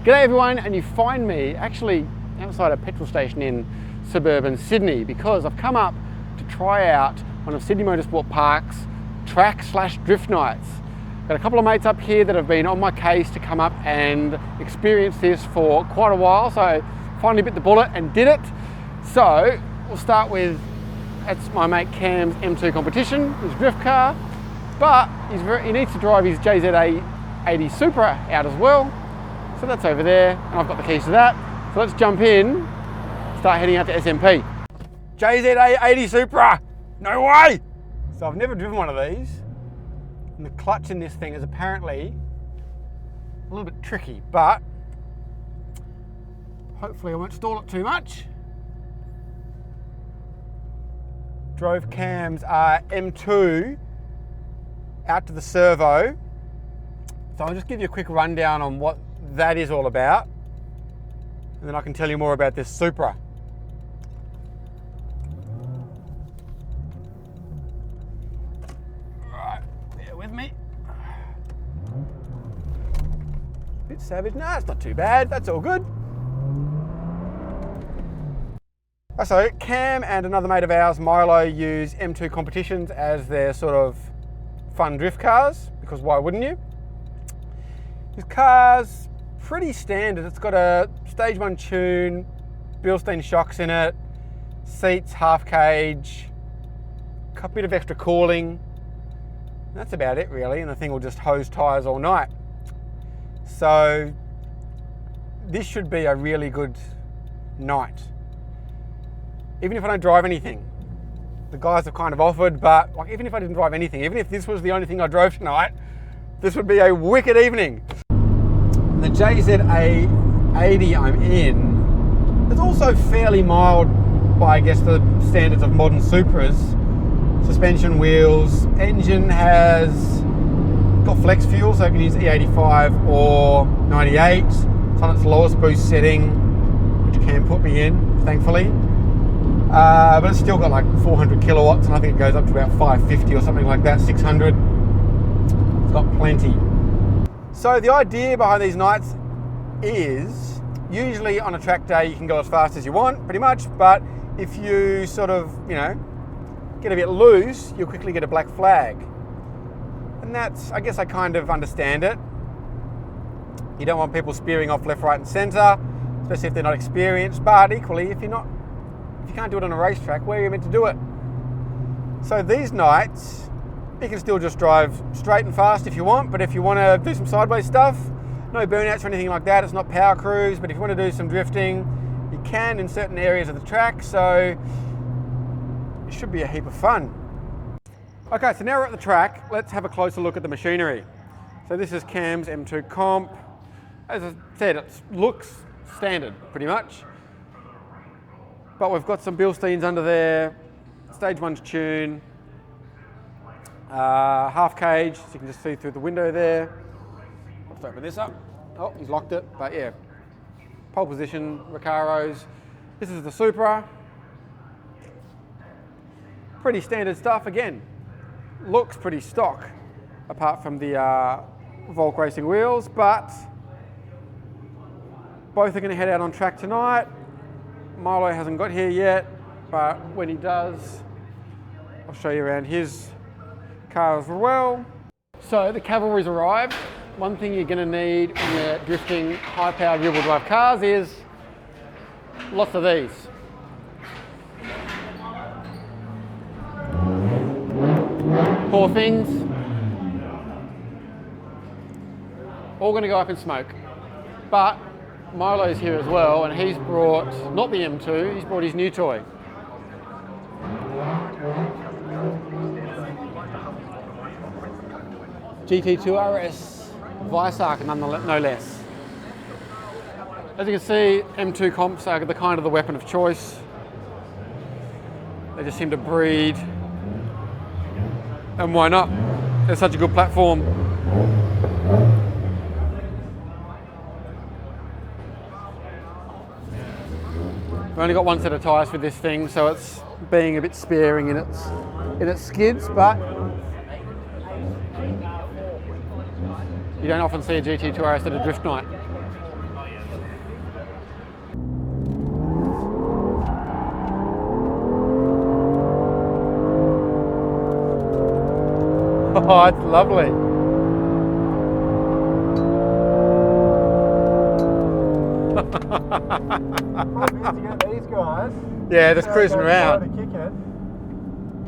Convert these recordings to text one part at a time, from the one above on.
G'day everyone, and you find me actually outside a petrol station in suburban Sydney because I've come up to try out one of Sydney Motorsport Park's track/drift nights. Got a couple of mates up here that have been on my case to come up and experience this for quite a while, so finally bit the bullet and did it. So we'll start with, that's my mate Cam's M2 Competition, his drift car, but he needs to drive his JZA80 Supra out as well. So that's over there, and I've got the keys to that. So let's jump in, start heading out to SMP. JZA80 Supra, no way! So I've never driven one of these, and the clutch in this thing is apparently a little bit tricky, but hopefully I won't stall it too much. Drove Cam's M2 out to the servo. So I'll just give you a quick rundown on what that is all about, and then I can tell you more about this Supra. Alright, bear with me. Bit savage. Nah, it's not too bad. That's all good. So Cam and another mate of ours, Milo, use M2 Competitions as their sort of fun drift cars, because why wouldn't you? This car's pretty standard. It's got a stage 1 tune, Bilstein shocks in it, seats, half cage, a bit of extra cooling. That's about it really, and the thing will just hose tyres all night. So this should be a really good night. Even if I don't drive anything. The guys have kind of offered, but like, even if I didn't drive anything, even if this was the only thing I drove tonight, this would be a wicked evening. The JZA80 I'm in is also fairly mild by, I guess, the standards of modern Supras. Suspension, wheels, engine has got flex fuel, so I can use E85 or 98. It's on its lowest boost setting, which can put me in, thankfully. But it's still got like 400 kilowatts, and I think it goes up to about 550 or something like that, 600. It's got plenty. So the idea behind these nights is, usually on a track day you can go as fast as you want, pretty much, but if you sort of, you know, get a bit loose, you'll quickly get a black flag. And that's, I guess I kind of understand it. You don't want people spearing off left, right and centre, especially if they're not experienced, but equally, if you can't do it on a racetrack, where are you meant to do it? So these nights, you can still just drive straight and fast if you want, but if you want to do some sideways stuff, no burnouts or anything like that, it's not power cruise, but if you want to do some drifting, you can in certain areas of the track, so it should be a heap of fun. Okay, so now we're at the track, let's have a closer look at the machinery. So this is Cam's M2 Comp. As I said, it looks standard, pretty much. But we've got some Bilsteins under there, stage 1's tune, half cage, so you can just see through the window there. Let's open this up. Oh, he's locked it, but yeah. Pole position, Recaros. This is the Supra. Pretty standard stuff again. Looks pretty stock, apart from the Volk Racing wheels, but both are going to head out on track tonight. Milo hasn't got here yet, but when he does, I'll show you around his car as well. So the cavalry's arrived. One thing you're going to need when you're drifting high-powered rear-wheel drive cars is lots of these. Poor things, all going to go up in smoke. But Milo's here as well, and he's brought, not the M2, he's brought his new toy. GT2 RS Vice-Arc, no less. As you can see, M2 comps are the kind of the weapon of choice. They just seem to breed. And why not? They're such a good platform. We've only got one set of tyres for this thing, so it's being a bit sparing in its skids, but you don't often see a GT2 RS at a drift night. Oh, it's lovely. Problem is, you get these guys. Yeah, just cruising around. To kick it.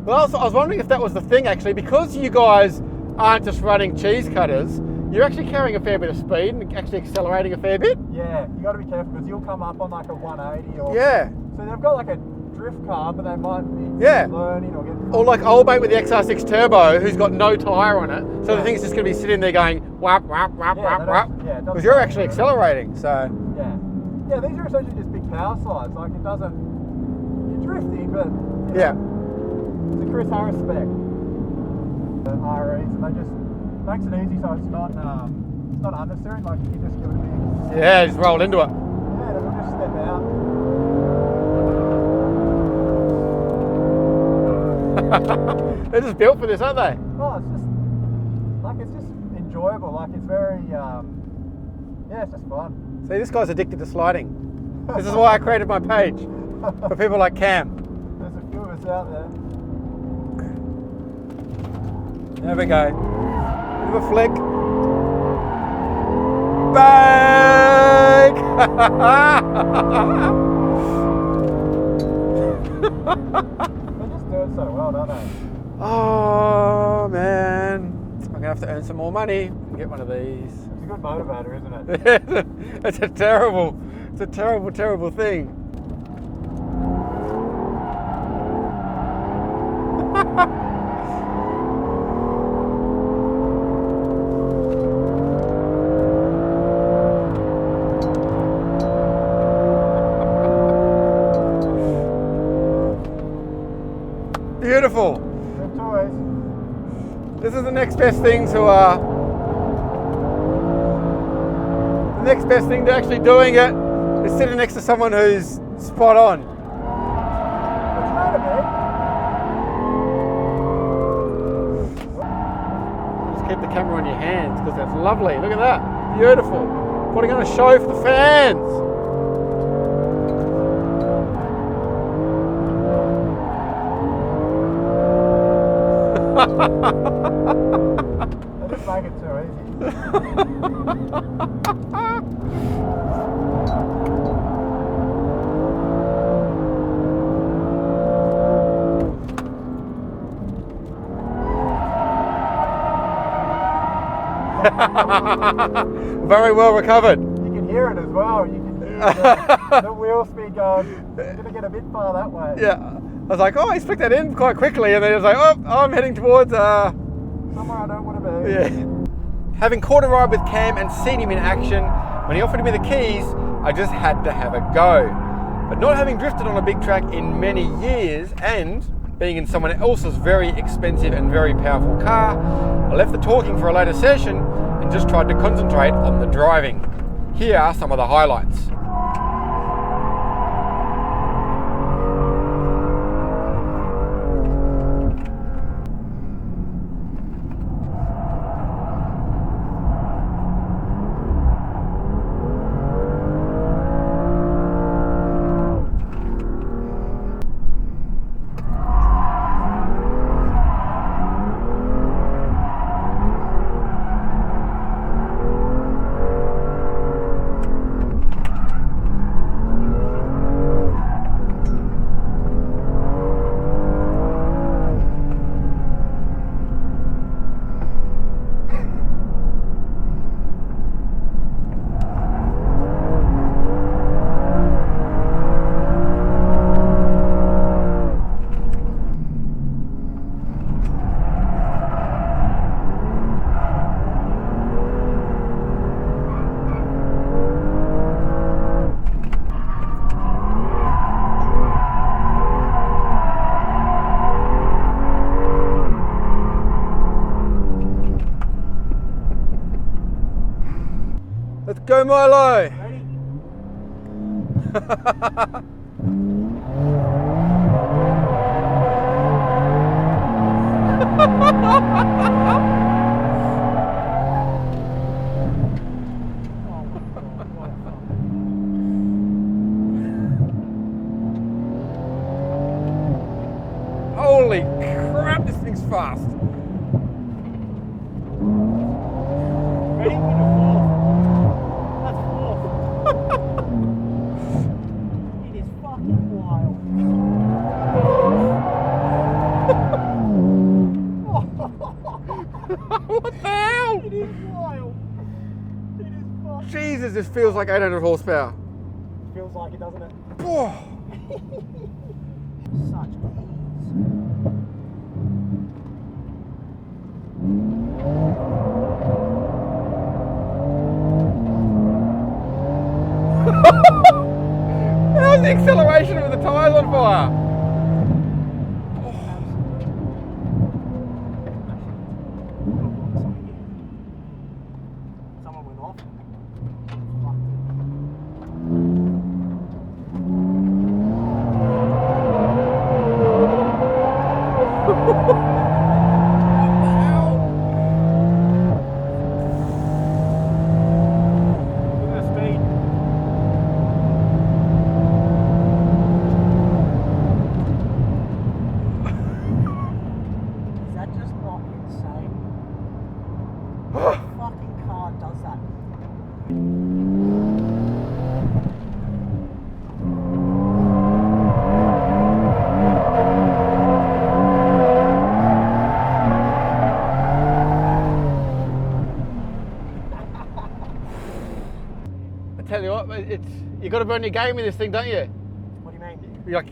Well, I was wondering if that was the thing actually, because you guys aren't just running cheese cutters, you're actually carrying a fair bit of speed and actually accelerating a fair bit. Yeah, you got to be careful because you'll come up on like a 180 or. Yeah. So they've got like a drift car, but they might be learning or getting. Or like old mate with the XR6 Turbo, who's got no tyre on it, so the thing's just going to be sitting there going whap whap whap whap whap. Yeah, because you're actually accelerating, so. Yeah. Yeah, these are essentially just big power slides. Like it doesn't. You're drifting, but. Yeah. It's a Chris Harris spec. The REs, and they just makes it easy, so it's not unnecessary. Like you just give it a big. Yeah, just roll into it. Yeah, it'll just step out. They're just built for this, aren't they? Oh, it's just enjoyable. Like it's very, yeah, it's just fun. See, this guy's addicted to sliding. This is why I created my page for people like Cam. There's a few of us out there. There we go. Bit of a flick. Bang! They just do it so well, don't they? Oh man, I'm gonna have to earn some more money and get one of these. It's a good motivator, isn't it? It's a terrible thing. Beautiful. Good toys. This is the next best thing to the next best thing to actually doing it is sitting next to someone who's spot on. What's that about? Just keep the camera on your hands because that's lovely. Look at that. Beautiful. Putting on a show for the fans. They just make it too easy. Very well recovered. You can hear it as well. You can hear the wheel speed going. You're going to get a bit far that way. Yeah. I was like, oh, he's flicked that in quite quickly, and then it was like, oh, I'm heading towards somewhere I don't want to be. Yeah. Having caught a ride with Cam and seen him in action, when he offered me the keys, I just had to have a go. But not having drifted on a big track in many years, and being in someone else's very expensive and very powerful car, I left the talking for a later session and just tried to concentrate on the driving. Here are some of the highlights. Let's go, Milo! Ready? Holy crap, this thing's fast. What the hell? It is wild. It is fun. Jesus, this feels like 800 horsepower. Feels like it, doesn't it? Oh. Such ease. How's the acceleration with the tyres on fire? Someone went off. Look at the speed. Is that just not insane? What fucking car does that? I tell you what, you got to burn your game with this thing, don't you? What do you mean? You're like,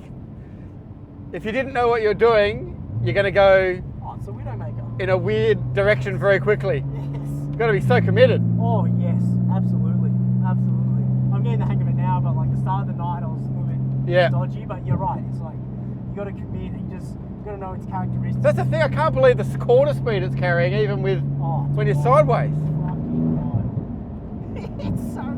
if you didn't know what you're doing, you're going to go Oh, it's a Widowmaker. in a weird direction very quickly. Yes. You've got to be so committed. Oh, yes. Absolutely. Absolutely. I'm getting the hang of it now, but like the start of the night, I was a little bit dodgy, but you're right. It's like, you got to commit and you just got to know its characteristics. That's the thing, I can't believe the quarter speed it's carrying, even with when you're sideways. Fucking wild. It's so good.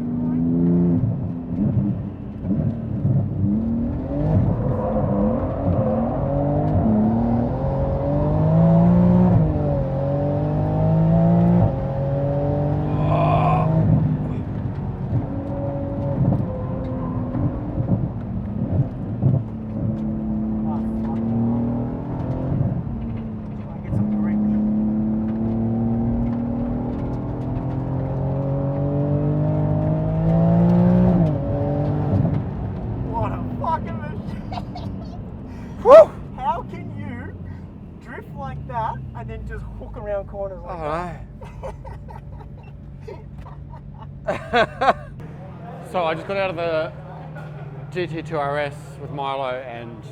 Woo! How can you drift like that and then just hook around corners like that? So I just got out of the GT2 RS with Milo, and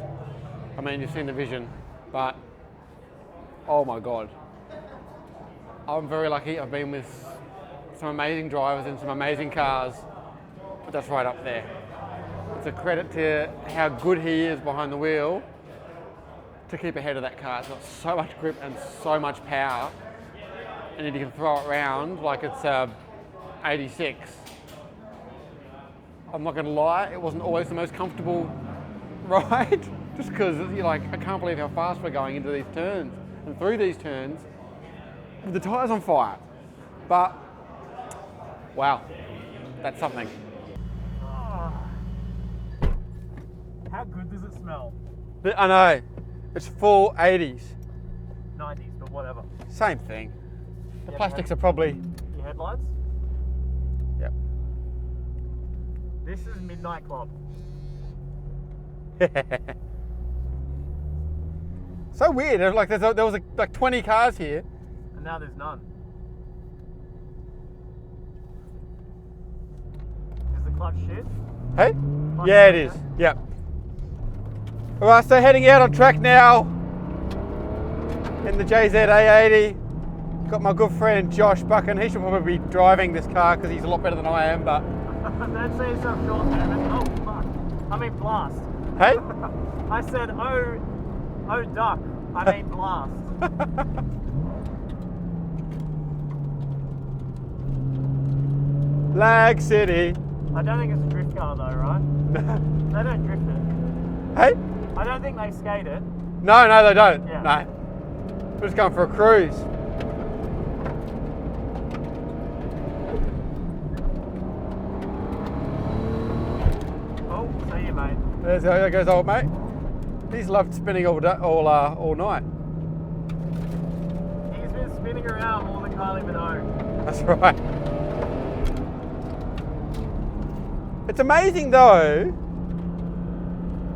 I mean, you've seen the vision, but oh my God. I'm very lucky. I've been with some amazing drivers in some amazing cars, but that's right up there. It's a credit to how good he is behind the wheel to keep ahead of that car. It's got so much grip and so much power, and then you can throw it around like it's 86. I'm not going to lie, it wasn't always the most comfortable ride, just because you're like, I can't believe how fast we're going into these turns and through these turns with the tyres on fire. But wow, that's something. How good does it smell? I know, it's full 80s. 90s, but whatever. Same thing. The Yeah, plastics are probably, Your headlights? yep. This is Midnight Club. So weird, like there was like 20 cars here. And now there's none. Is the clutch shit? Hey? Clutch Yeah, it shit, is, yep. All right, so heading out on track now in the JZA80. Got my good friend Josh Buchan. He should probably be driving this car because he's a lot better than I am, but... Don't say yourself short, man. Oh, fuck. I mean blast. Hey? I said, oh duck. I mean blast. Lag City. I don't think it's a drift car though, right? They don't drift it. Hey? I don't think they skate it. No, they don't. Yeah. No. We're just going for a cruise. Oh, see you, mate. There goes old mate. He's loved spinning all night. He's been spinning around more than Kylie Minogue. That's right. It's amazing though,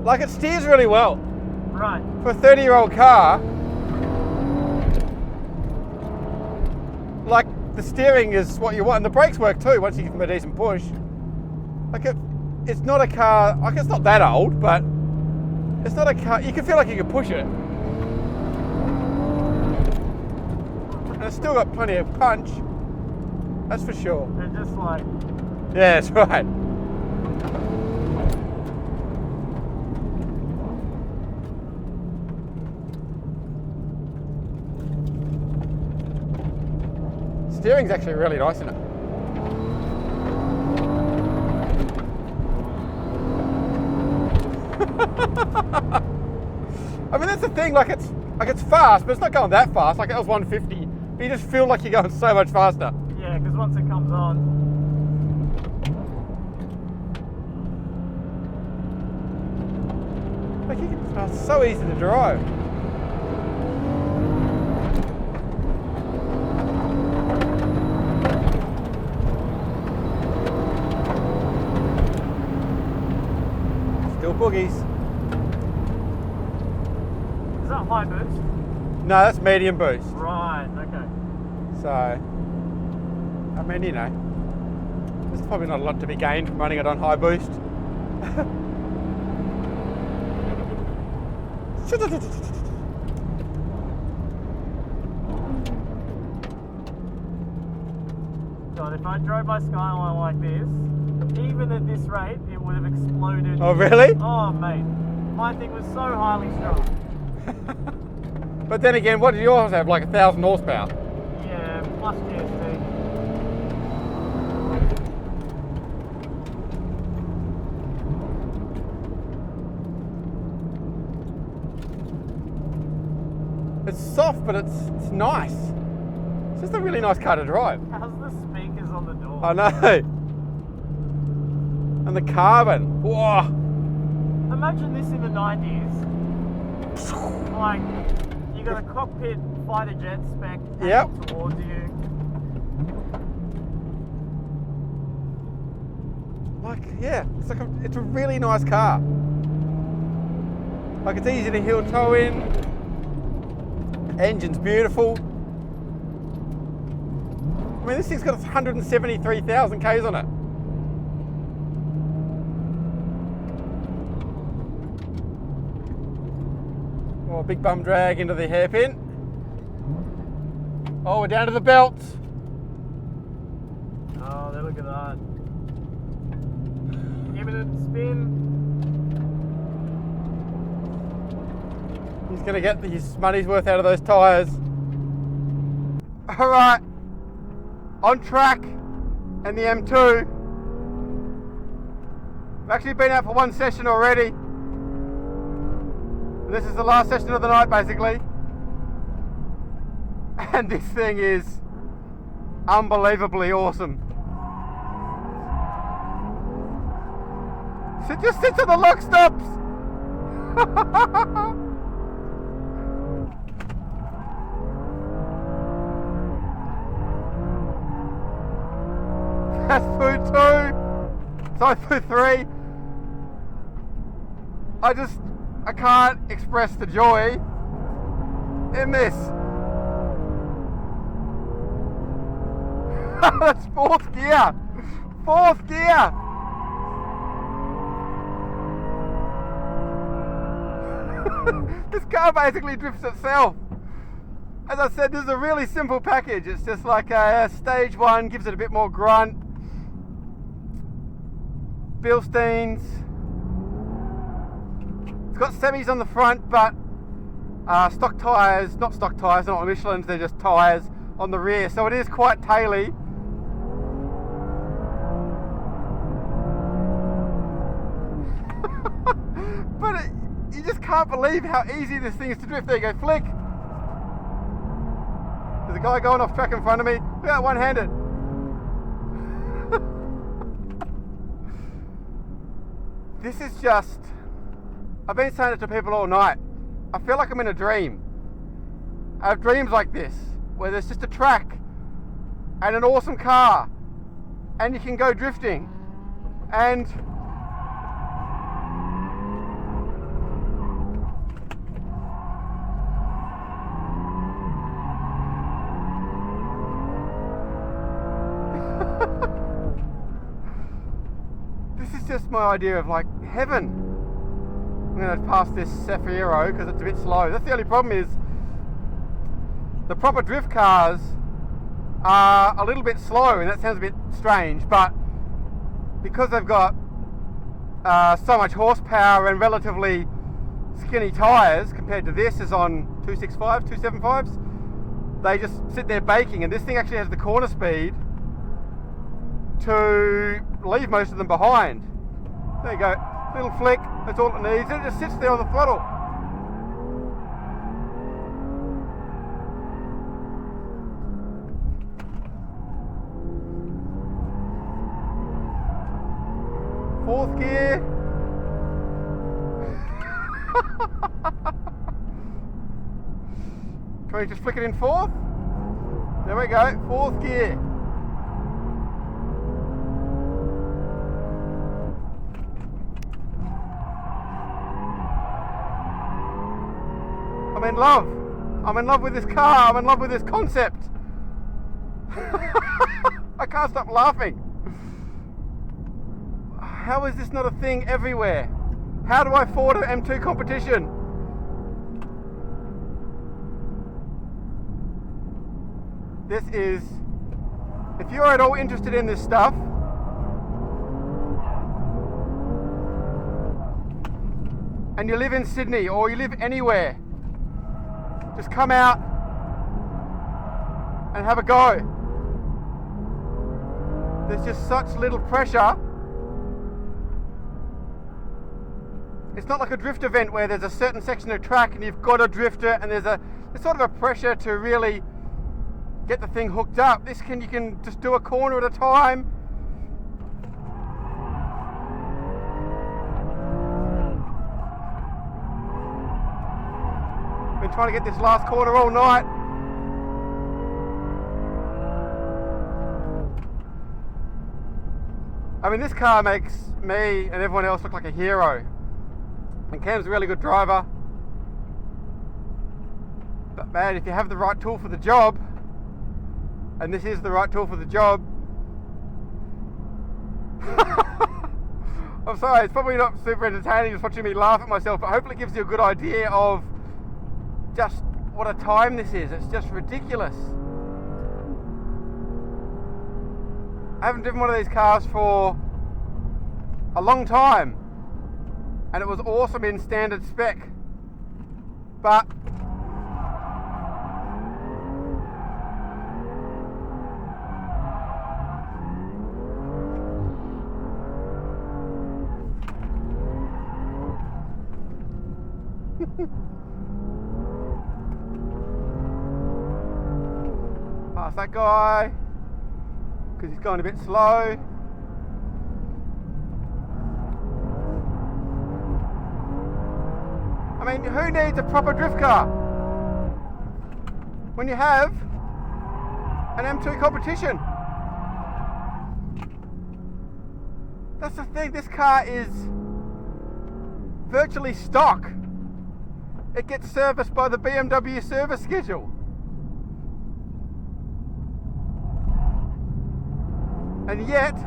like it steers really well. Right. For a 30-year-old car. like the steering is what you want, and the brakes work too once you give them a decent push. Like it's not a car, like it's not that old, but it's not a car, you can feel like you can push it. And it's still got plenty of punch, that's for sure. They're just like... Yeah, that's right. Steering's actually really nice in it. I mean, that's the thing, like it's fast, but it's not going that fast. Like that was 150, but you just feel like you're going so much faster. Yeah, because once it comes on. Like it's so easy to drive. Still boogies. Is that high boost? No, that's medium boost. Right, okay. So, I mean, you know, there's probably not a lot to be gained from running it on high boost. God, if I drove my Skyline like this, even at this rate, it would have exploded. Oh, really? Oh, mate. My thing was so highly strung. But then again, what did yours have? Like 1,000 horsepower? Yeah, plus GST. It's soft, but it's nice. It's just a really nice car to drive. How's the speakers on the door? I know. And the carbon. Whoa. Imagine this in the 90s. Like, you got a cockpit fighter jet spec angled towards you. Like, yeah, it's a really nice car. Like, it's easy to heel toe in. Engine's beautiful. I mean, this thing's got 173,000 Ks on it. Oh, big bum drag into the hairpin. Oh, we're down to the belt. Oh, look at that. Give it a spin. He's going to get his money's worth out of those tyres. All right, on track and the M2. I've actually been out for one session already. This is the last session of the night, basically. And this thing is unbelievably awesome. So it just sits on the lock stops. That's food 2. Sorry, food 3. I can't express the joy in this. That's 4th gear. 4th gear. This car basically drifts itself. As I said, this is a really simple package. It's just like a stage 1, gives it a bit more grunt. Bilsteins. It's got semis on the front, but stock tyres, not stock tyres, not Michelin's, they're just tyres on the rear. So it is quite taily. But you just can't believe how easy this thing is to drift. There you go, flick. There's a guy going off track in front of me. Look at that, one-handed. This is just, I've been saying it to people all night. I feel like I'm in a dream. I have dreams like this, where there's just a track and an awesome car, and you can go drifting. And my idea of like heaven. I'm going to pass this Zafiro because it's a bit slow. That's the only problem is the proper drift cars are a little bit slow, and that sounds a bit strange, but because they've got so much horsepower and relatively skinny tyres compared to this is on 265s, 275s, they just sit there baking, and this thing actually has the corner speed to leave most of them behind. There you go, little flick, that's all it needs, and it just sits there on the throttle. Fourth gear. Can we just flick it in fourth? There we go, fourth gear. I'm in love. I'm in love with this car. I'm in love with this concept. I can't stop laughing. How is this not a thing everywhere? How do I afford an M2 competition? This is, if you're at all interested in this stuff, and you live in Sydney or you live anywhere, just come out and have a go. There's just such little pressure. It's not like a drift event where there's a certain section of track and you've got to drift it, and there's sort of a pressure to really get the thing hooked up. You can just do a corner at a time. Been trying to get this last corner all night. I mean, this car makes me and everyone else look like a hero. And Cam's a really good driver. But man, if you have the right tool for the job, and this is the right tool for the job, I'm sorry, it's probably not super entertaining just watching me laugh at myself, but hopefully it gives you a good idea of just what a time this is. It's just ridiculous. I haven't driven one of these cars for a long time, and it was awesome in standard spec, but past that guy because he's going a bit slow. I mean, who needs a proper drift car when you have an M2 competition? That's the thing, this car is virtually stock. It gets serviced by the BMW service schedule. And yet,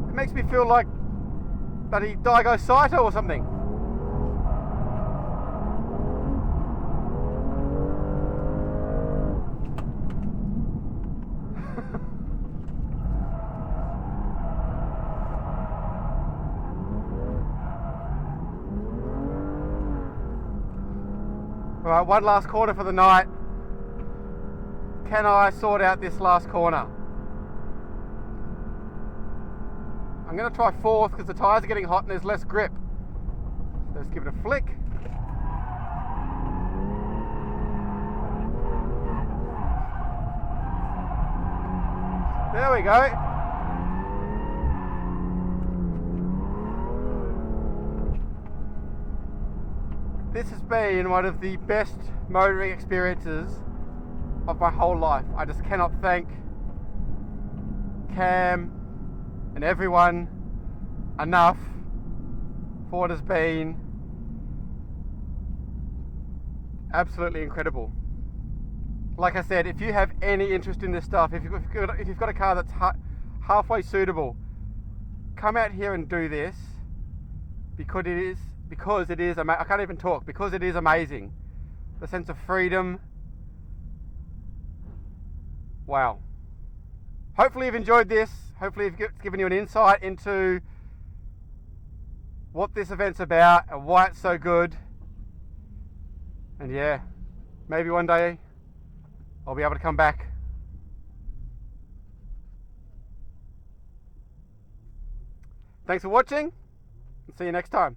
it makes me feel like bloody Daigo Saito or something. Alright, one last corner for the night. Can I sort out this last corner? I'm going to try fourth because the tyres are getting hot and there's less grip. Let's give it a flick. There we go. This has been one of the best motoring experiences of my whole life. I just cannot thank Cam and everyone enough for what has been absolutely incredible. Like I said, if you have any interest in this stuff, if you've got a car that's halfway suitable, come out here and do this because it is, I can't even talk, because it is amazing. The sense of freedom. Wow. Hopefully you've enjoyed this. Hopefully it's given you an insight into what this event's about and why it's so good. And yeah, maybe one day I'll be able to come back. Thanks for watching, and see you next time.